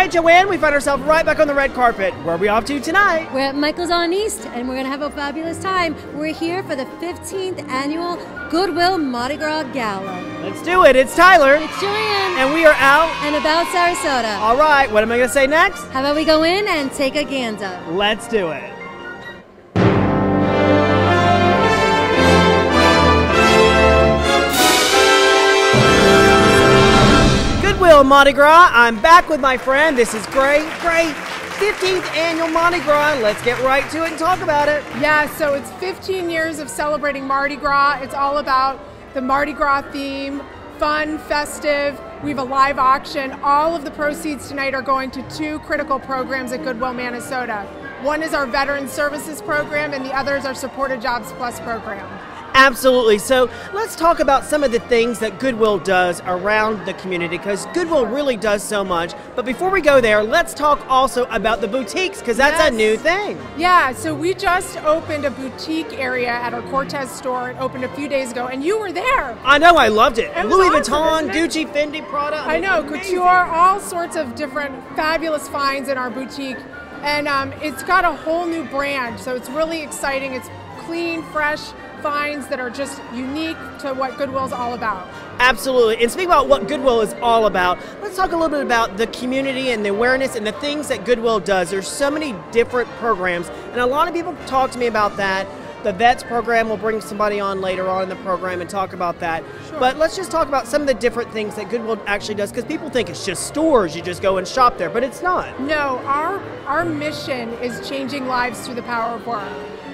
right, Joanne, we find ourselves right back on the red carpet. Where are we off to tonight? We're at Michael's on East, and we're going to have a fabulous time. We're here for the 15th annual Goodwill Mardi Gras Gala. Let's do it. It's Tyler. It's Joanne. And we are out and about Sarasota. All right, what am I going to say next? How about we go in and take a gander? Let's do it. Goodwill Mardi Gras. I'm back with my friend. This is great 15th annual Mardi Gras. Let's get right to it and talk about it. Yeah, so it's 15 years of celebrating Mardi Gras. It's all about the Mardi Gras theme, fun, festive. We have a live auction. All of the proceeds tonight are going to two critical programs at Goodwill, Minnesota. One is our Veteran Services Program, and the other is our Supported Jobs Plus program. Absolutely. So let's talk about some of the things that Goodwill does around the community, because Goodwill really does so much. But before we go there, let's talk also about the boutiques, because that's a new thing. Yeah, so we just opened a boutique area at our Cortez store. It opened a few days ago, and you were there. I know, I loved it. Louis awesome, Vuitton, Gucci, Fendi, Prada. I know, couture, all sorts of different fabulous finds in our boutique. And it's got a whole new brand, so it's really exciting. It's clean, fresh finds that are just unique to what Goodwill's all about. Absolutely. And speaking about what Goodwill is all about, let's talk a little bit about the community and the awareness and the things that Goodwill does. There's so many different programs, and a lot of people talk to me about that. The Vets program, will bring somebody on later on in the program and talk about that. Sure. But let's just talk about some of the different things that Goodwill actually does, because people think it's just stores, you just go and shop there, but it's not. No, our mission is changing lives through the power of work.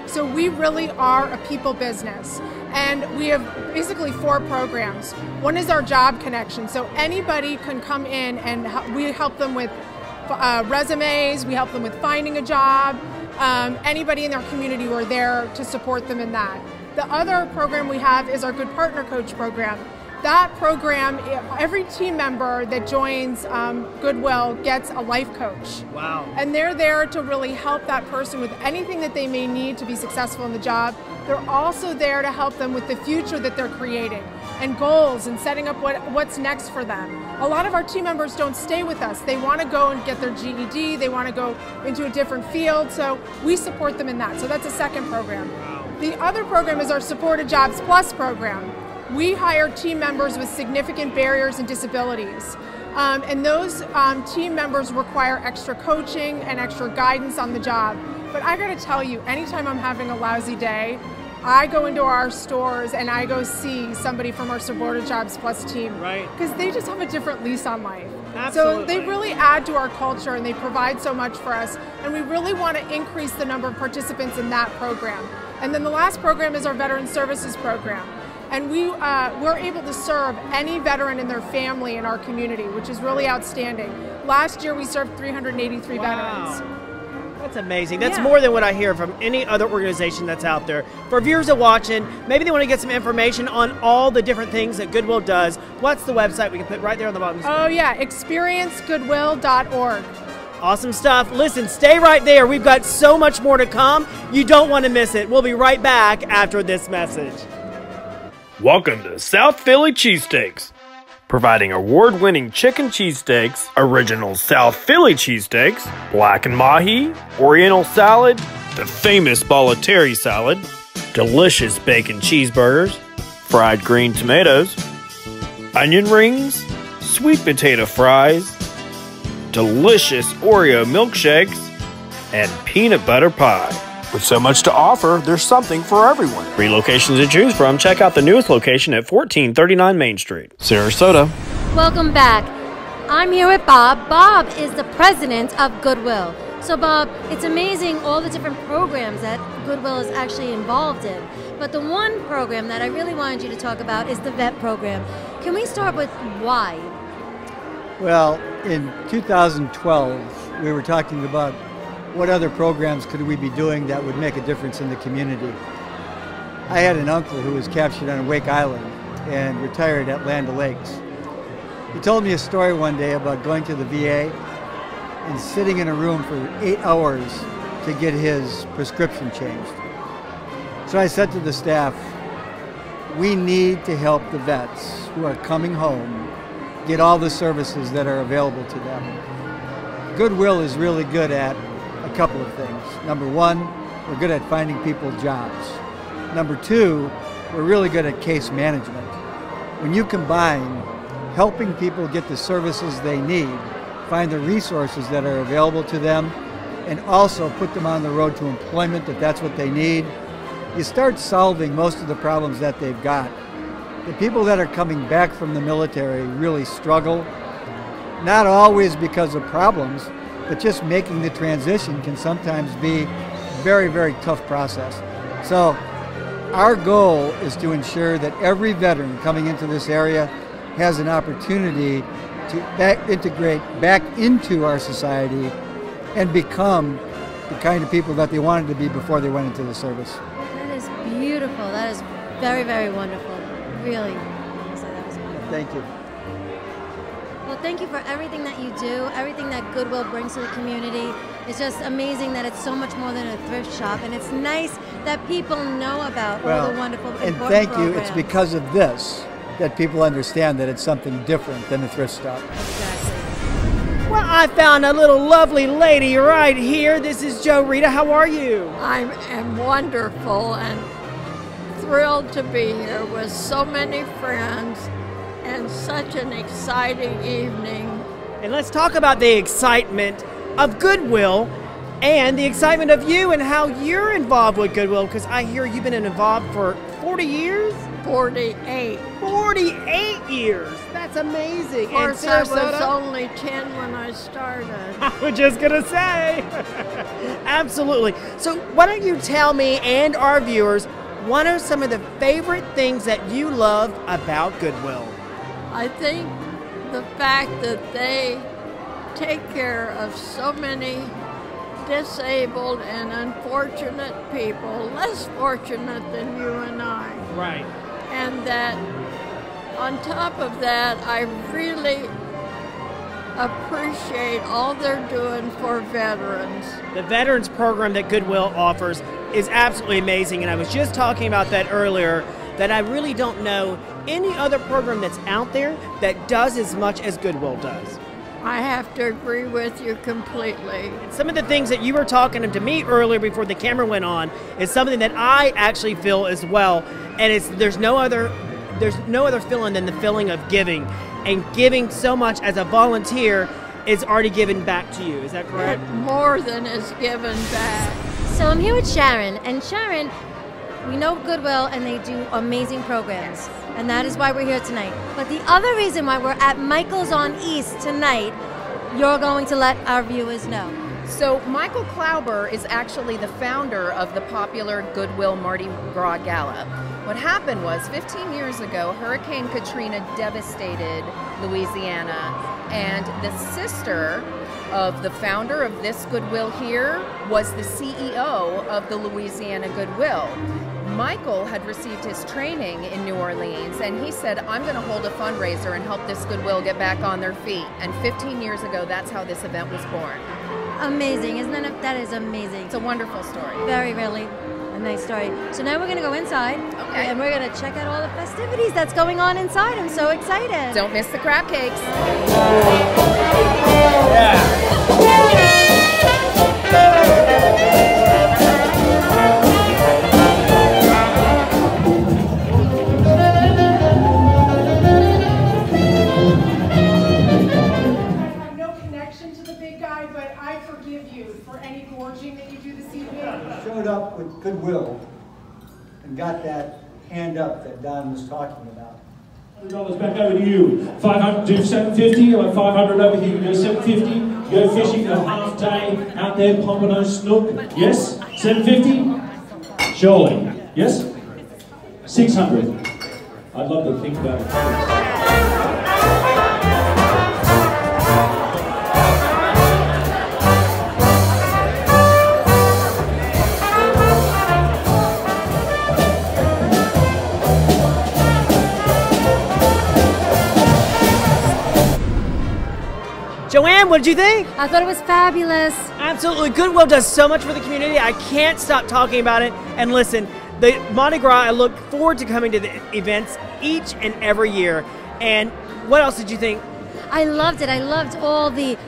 So we really are a people business, and we have basically 4 programs. One is our Job Connection, so anybody can come in and we help them with resumes, we help them with finding a job. Anybody in their community, we're there to support them in that. The other program we have is our Good Partner Coach program. That program, every team member that joins Goodwill gets a life coach. Wow. And they're there to really help that person with anything that they may need to be successful in the job. They're also there to help them with the future that they're creating and goals and setting up what's next for them. A lot of our team members don't stay with us. They want to go and get their GED. They want to go into a different field. So we support them in that. So that's a second program. Wow. The other program is our Supported Jobs Plus program. We hire team members with significant barriers and disabilities. And those team members require extra coaching and extra guidance on the job. But I gotta tell you, anytime I'm having a lousy day, I go into our stores and I go see somebody from our Supported Jobs Plus team. Right. Because they just have a different lease on life. Absolutely. So they really add to our culture and they provide so much for us. And we really want to increase the number of participants in that program. And then the last program is our Veteran Services program. And we're able to serve any veteran and their family in our community, which is really outstanding. Last year we served 383 veterans. That's amazing. That's more than what I hear from any other organization that's out there. For viewers that are watching, maybe they want to get some information on all the different things that Goodwill does. What's the website? We can put right there on the bottom. Oh yeah, experiencegoodwill.org. Awesome stuff. Listen, stay right there. We've got so much more to come. You don't want to miss it. We'll be right back after this message. Welcome to South Philly Cheesesteaks, providing award-winning chicken cheesesteaks, original South Philly cheesesteaks, black and mahi, oriental salad, the famous Bollettieri salad, delicious bacon cheeseburgers, fried green tomatoes, onion rings, sweet potato fries, delicious Oreo milkshakes, and peanut butter pie. With so much to offer, there's something for everyone. 3 locations to choose from. Check out the newest location at 1439 Main Street, Sarasota. Welcome back. I'm here with Bob. Bob is the president of Goodwill. So Bob, it's amazing all the different programs that Goodwill is actually involved in. But the one program that I really wanted you to talk about is the VET program. Can we start with why? Well, in 2012, we were talking about what other programs could we be doing that would make a difference in the community. I had an uncle who was captured on Wake Island and retired at Land O'Lakes. He told me a story one day about going to the VA and sitting in a room for 8 hours to get his prescription changed. So I said to the staff, we need to help the vets who are coming home get all the services that are available to them. Goodwill is really good at a couple of things. Number one, we're good at finding people jobs. Number two, we're really good at case management. When you combine helping people get the services they need, find the resources that are available to them, and also put them on the road to employment if that's what they need, you start solving most of the problems that they've got. The people that are coming back from the military really struggle, not always because of problems, but just making the transition can sometimes be a very, very tough process. So our goal is to ensure that every veteran coming into this area has an opportunity to integrate back into our society and become the kind of people that they wanted to be before they went into the service. That is beautiful. That is very, very wonderful. Really. So that was wonderful. Thank you. Well, thank you for everything that you do, everything that Goodwill brings to the community. It's just amazing that it's so much more than a thrift shop, and it's nice that people know about all the wonderful, important and thank programs. you. It's because of this that people understand that it's something different than a thrift shop. Exactly. Well, I found a little lovely lady right here. This is Joe Rita. How are you? I am wonderful and thrilled to be here with so many friends and such an exciting evening. And let's talk about the excitement of Goodwill and the excitement of you and how you're involved with Goodwill, because I hear you've been involved for 40 years? 48. 48 years. That's amazing. Of course, I was Sarasota? only 10 when I started. I was just going to say. Absolutely. So why don't you tell me and our viewers, what are some of the favorite things that you love about Goodwill? I think the fact that they take care of so many disabled and unfortunate people, less fortunate than you and I. Right. And that on top of that, I really appreciate all they're doing for veterans. The Veterans Program that Goodwill offers is absolutely amazing, and I was just talking about that earlier, that I really don't know any other program that's out there that does as much as Goodwill does. I have to agree with you completely. Some of the things that you were talking to me earlier before the camera went on is something that I actually feel as well, and there's no other feeling than the feeling of giving, and giving so much as a volunteer is already given back to you. Is that correct? More than is given back. So I'm here with Sharon, and Sharon, we know Goodwill and they do amazing programs, and that is why we're here tonight. But the other reason why we're at Michael's on East tonight, you're going to let our viewers know. So Michael Klauber is actually the founder of the popular Goodwill Mardi Gras Gala. What happened was 15 years ago, Hurricane Katrina devastated Louisiana, and the sister of the founder of this Goodwill here was the CEO of the Louisiana Goodwill. Michael had received his training in New Orleans, and he said, I'm going to hold a fundraiser and help this Goodwill get back on their feet. And 15 years ago, that's how this event was born. Amazing, isn't that? That is amazing. It's a wonderful story. Very, really a nice story. So now we're going to go inside, Okay. and we're going to check out all the festivities that's going on inside. I'm so excited. Don't miss the crab cakes. Showed up with Goodwill and got that hand up that Don was talking about. $100 back over to you. 500, do 750, or 500 over here. You go 750. Go fishing a half day out there, Pompano Snook. Yes? 750? Surely. Yes? 600. I'd love to think about it. Joanne, what did you think? I thought it was fabulous. Absolutely. Goodwill does so much for the community. I can't stop talking about it. And listen, the Mardi Gras, I look forward to coming to the events each and every year. And what else did you think? I loved it. I loved all the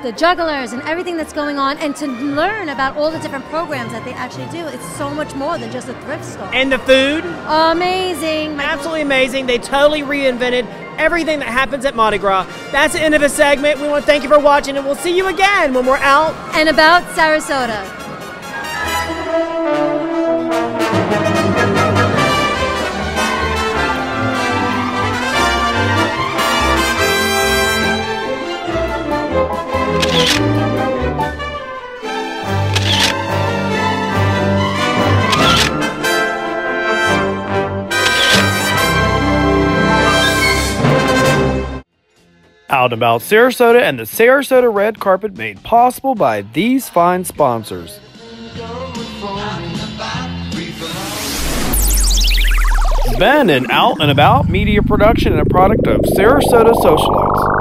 the jugglers and everything that's going on, and to learn about all the different programs that they actually do. It's so much more than just a thrift store. And the food? Amazing. Absolutely amazing. They totally reinvented everything that happens at Mardi Gras. That's the end of the segment. We want to thank you for watching, and we'll see you again when we're out and about Sarasota. Out About Sarasota and the Sarasota Red Carpet made possible by these fine sponsors. Been an Out and About media production and a product of Sarasota Socialites.